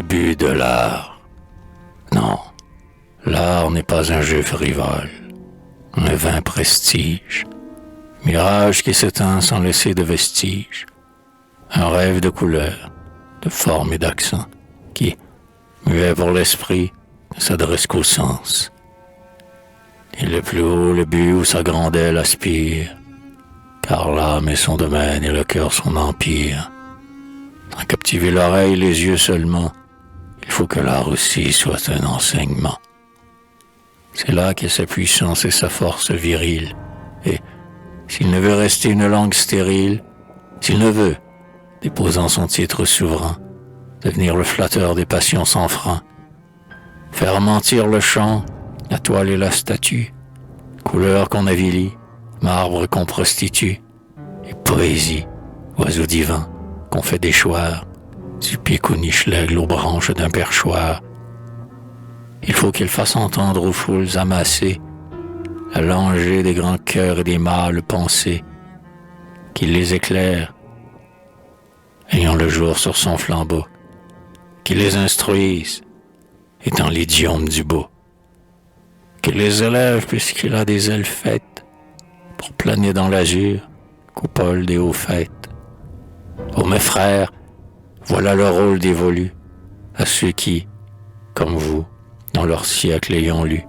but de l'art. Non, l'art n'est pas un jeu frivole, un vain prestige, mirage qui s'éteint sans laisser de vestiges, un rêve de couleurs, de formes et d'accents, qui, muet pour l'esprit, ne s'adresse qu'au sens. Et le plus haut le but où sa grande aile aspire, car l'âme est son domaine et le cœur son empire. Sans captiver l'oreille, les yeux seulement, il faut que l'art aussi soit un enseignement. C'est là qu'est sa puissance et sa force virile, et s'il ne veut rester une langue stérile, s'il ne veut, déposant son titre souverain, devenir le flatteur des passions sans frein, faire mentir le chant, la toile et la statue, couleur qu'on avilit, marbre qu'on prostitue, et poésie, oiseau divin, qu'on fait déchoir, du pic ou niche l'aigle aux branches d'un perchoir. Il faut qu'il fasse entendre aux foules amassées la langée des grands cœurs et des mâles pensées, qu'il les éclaire, ayant le jour sur son flambeau, qu'il les instruise, étant l'idiome du beau, qu'il les élève puisqu'il a des ailes faites pour planer dans l'azur, coupole des hauts fêtes. Ô mes frères, voilà le rôle dévolu à ceux qui, comme vous, dans leur siècle ayant lu,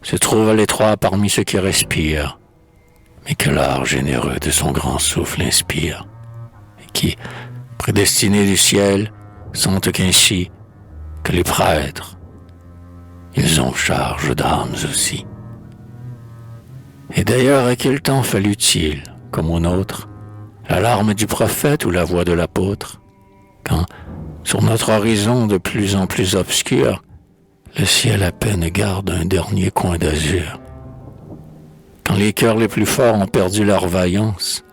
se trouvent à l'étroit parmi ceux qui respirent, mais que l'art généreux de son grand souffle inspire, et qui, prédestinés du ciel, sentent qu'ainsi que les prêtres, ils ont charge d'âmes aussi. Et d'ailleurs, à quel temps fallut-il, comme au nôtre, l'alarme du prophète ou la voix de l'apôtre, quand, sur notre horizon de plus en plus obscur, le ciel à peine garde un dernier coin d'azur, quand les cœurs les plus forts ont perdu leur vaillance,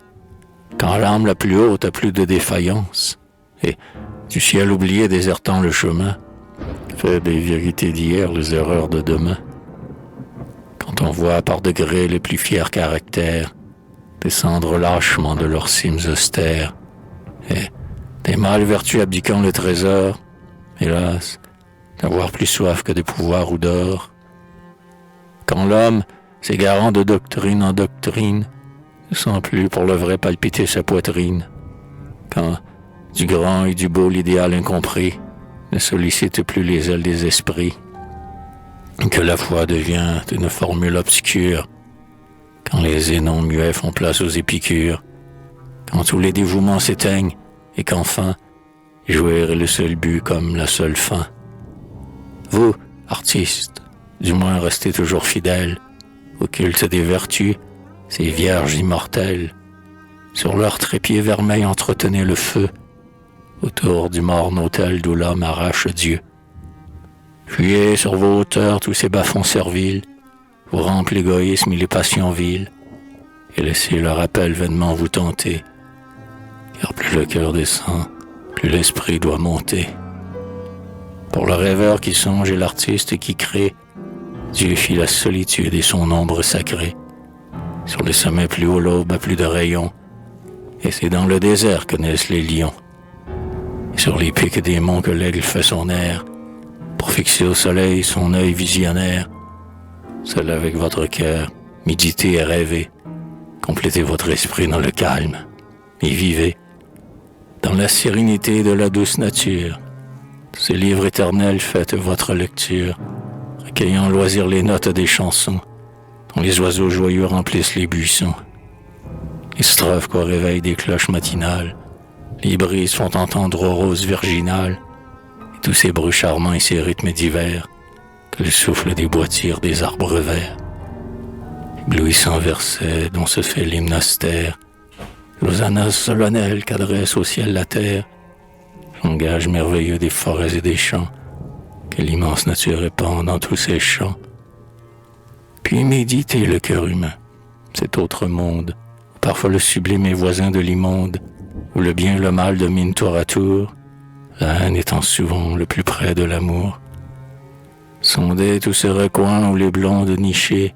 quand l'âme la plus haute a plus de défaillance, et, du ciel oublié désertant le chemin, fait des vérités d'hier les erreurs de demain, quand on voit par degrés les plus fiers caractères descendre lâchement de leurs cimes austères, et des mâles vertus abdiquant le trésor, hélas, d'avoir plus soif que de pouvoir ou d'or, quand l'homme, s'égarant de doctrine en doctrine, ne sent plus pour le vrai palpiter sa poitrine, quand, du grand et du beau l'idéal incompris, ne sollicite plus les ailes des esprits, que la foi devient une formule obscure, quand les zénons muets font place aux épicures, quand tous les dévouements s'éteignent, et qu'enfin, jouir est le seul but comme la seule fin. Vous, artistes, du moins restez toujours fidèles au culte des vertus, ces vierges immortelles. Sur leur trépied vermeil entretenez le feu, autour du morne autel d'où l'homme arrache Dieu. Fuyez sur vos hauteurs tous ces bas-fonds serviles, vous rampent l'égoïsme et les passions viles, et laissez leur appel vainement vous tenter, car plus le cœur descend, plus l'esprit doit monter. Pour le rêveur qui songe et l'artiste qui crée, Dieu fit la solitude et son ombre sacrée. Sur les sommets plus haut l'aube a plus de rayons, et c'est dans le désert que naissent les lions. Et sur les pics des monts que l'aigle fait son air, pour fixer au soleil son œil visionnaire. Seul avec votre cœur, méditez et rêvez, complétez votre esprit dans le calme, et vivez dans la sérénité de la douce nature. Ces livres éternels, faites votre lecture, recueillant au loisir les notes des chansons, dont les oiseaux joyeux remplissent les buissons. Les strophes qu'au réveil des cloches matinales, les brises font entendre aux roses virginales, et tous ces bruits charmants et ces rythmes divers, que le souffle des bois tire des arbres verts. Éblouissants versets dont se fait l'hymne austère, l'hosanna solennelle qu'adresse au ciel la terre, langage merveilleux des forêts et des champs, que l'immense nature répand dans tous ses champs. Puis méditez le cœur humain, cet autre monde, où parfois le sublime est voisin de l'immonde, où le bien et le mal dominent tour à tour, la haine étant souvent le plus près de l'amour. Sondez tous ces recoins où les blondes nichées,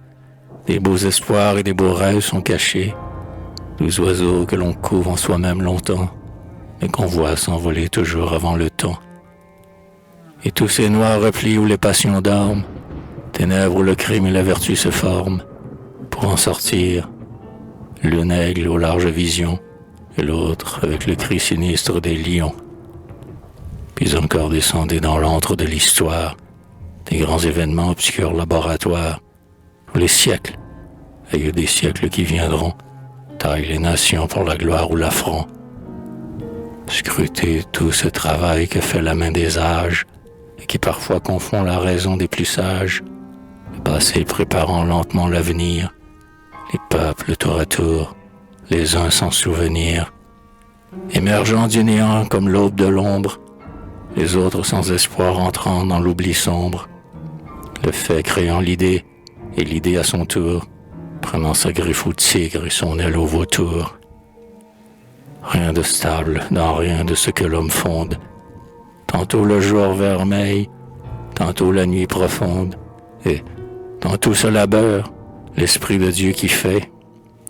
des beaux espoirs et des beaux rêves sont cachés, doux oiseaux que l'on couve en soi-même longtemps, mais qu'on voit s'envoler toujours avant le temps. et tous ces noirs replis où les passions dorment, ténèbres où le crime et la vertu se forment, pour en sortir, l'un aigle aux larges visions, et l'autre avec le cri sinistre des lions. Puis encore descendez dans l'antre de l'histoire, des grands événements obscurs laboratoires, où les siècles, aïeux des siècles qui viendront, taillent les nations pour la gloire ou l'affront. Scrutez tout ce travail que fait la main des âges, et qui parfois confond la raison des plus sages, le passé préparant lentement l'avenir, les peuples tour à tour, les uns sans souvenir, émergeant du néant comme l'aube de l'ombre, les autres sans espoir entrant dans l'oubli sombre, le fait créant l'idée, et l'idée à son tour, prenant sa griffe au tigre et son aile au vautour. Rien de stable dans rien de ce que l'homme fonde, tantôt le jour vermeil, tantôt la nuit profonde, et dans tout ce labeur, l'Esprit de Dieu qui fait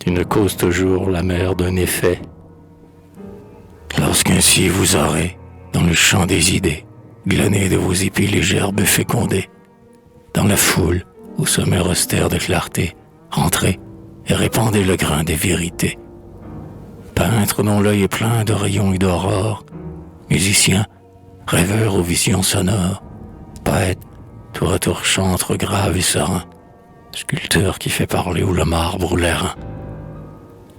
d'une cause toujours la mère d'un effet. Lorsqu'ainsi vous aurez, dans le champ des idées, glané de vos épis les gerbes fécondées, dans la foule, au sommet austère de clarté, entrez et répandez le grain des vérités. Peintre dont l'œil est plein de rayons et d'aurores, musicien, rêveur aux visions sonores, poète, tour à tour chantre grave et serein, sculpteur qui fait parler ou le marbre ou l'airain.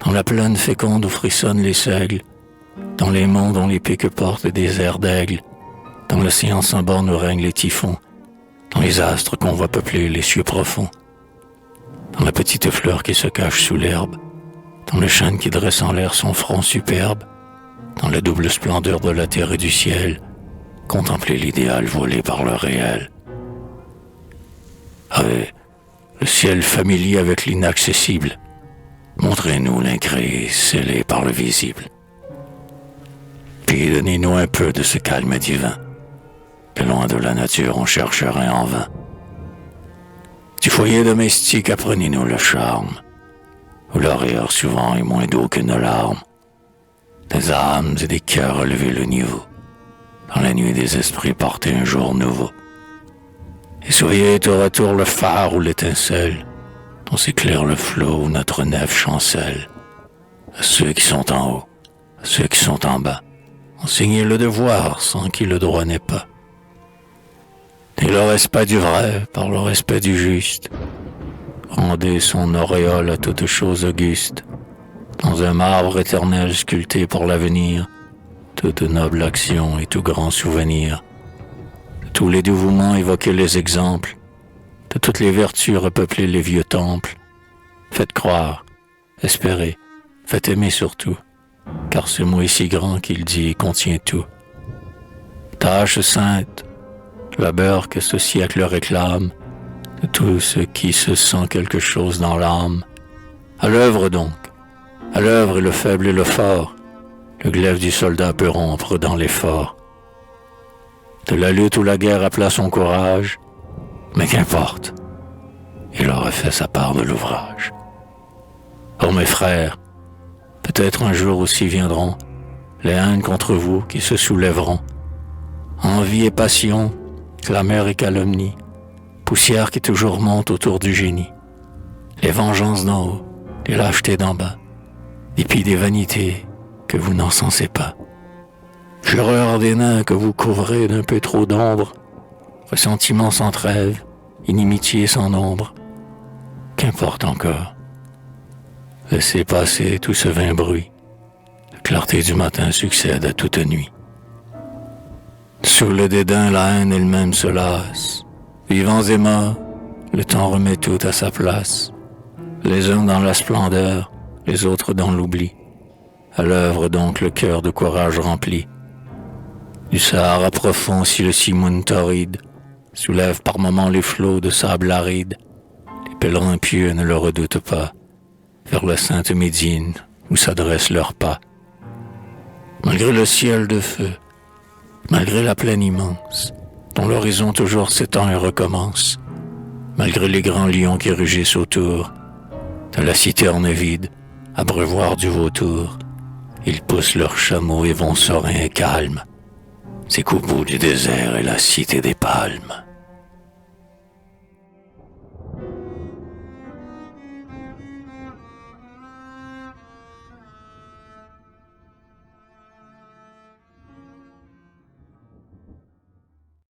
Dans la plaine féconde où frissonnent les seigles, dans les monts dont les pics portent des airs d'aigle, dans l'océan sans borne où règnent les typhons, dans les astres qu'on voit peupler les cieux profonds, dans la petite fleur qui se cache sous l'herbe, dans le chêne qui dresse en l'air son front superbe, dans la double splendeur de la terre et du ciel, contemplez l'idéal volé par le réel. Le ciel familier avec l'inaccessible, montrez-nous l'incréé scellé par le visible. Puis donnez-nous un peu de ce calme divin, que loin de la nature on chercherait en vain. Du foyer domestique apprenez-nous le charme, où le rire souvent est moins doux que nos larmes, des âmes et des cœurs relevez le niveau, dans la nuit des esprits portez un jour nouveau. Et soyez tour à tour le phare ou l'étincelle, dont s'éclaire le flot où notre nef chancelle. À ceux qui sont en haut, à ceux qui sont en bas, enseignez le devoir sans qui le droit n'est pas. Et le respect du vrai par le respect du juste, rendez son auréole à toute chose auguste, dans un marbre éternel sculpté pour l'avenir, toute noble action et tout grand souvenir. De tous les dévouements évoquez les exemples, de toutes les vertus repeuplez les vieux temples. Faites croire, espérez, faites aimer surtout, car ce mot est si grand qu'il dit et contient tout. Tâche sainte, labeur que ce siècle réclame, de tout ce qui se sent quelque chose dans l'âme. À l'œuvre donc, à l'œuvre et le faible et le fort, le glaive du soldat peut rompre dans l'effort. De la lutte ou la guerre appela son courage, mais qu'importe, il aura fait sa part de l'ouvrage. Oh mes frères, peut-être un jour aussi viendront les haines contre vous qui se soulèveront, envie et passion, clameur et calomnie, poussière qui toujours monte autour du génie, les vengeances d'en haut, les lâchetés d'en bas, dépit des vanités que vous n'encensez pas, fureur des nains que vous couvrez d'un peu trop d'ombre, ressentiments sans trêve, inimitié sans nombre. Qu'importe encore, laissez passer tout ce vain bruit, la clarté du matin succède à toute nuit. Sous le dédain, la haine elle-même se lasse, vivants et morts, le temps remet tout à sa place, les uns dans la splendeur, les autres dans l'oubli, à l'œuvre donc le cœur de courage rempli. Du Sahara profond si le Simoun torride soulève par moments les flots de sable aride, les pèlerins pieux ne le redoutent pas, vers la sainte Médine où s'adressent leurs pas. Malgré le ciel de feu, malgré la plaine immense, dont l'horizon toujours s'étend et recommence, malgré les grands lions qui rugissent autour, de la citerne vide, abreuvoir du vautour, ils poussent leurs chameaux et vont sereins et calmes, c'est qu'au bout du désert est la cité des palmes.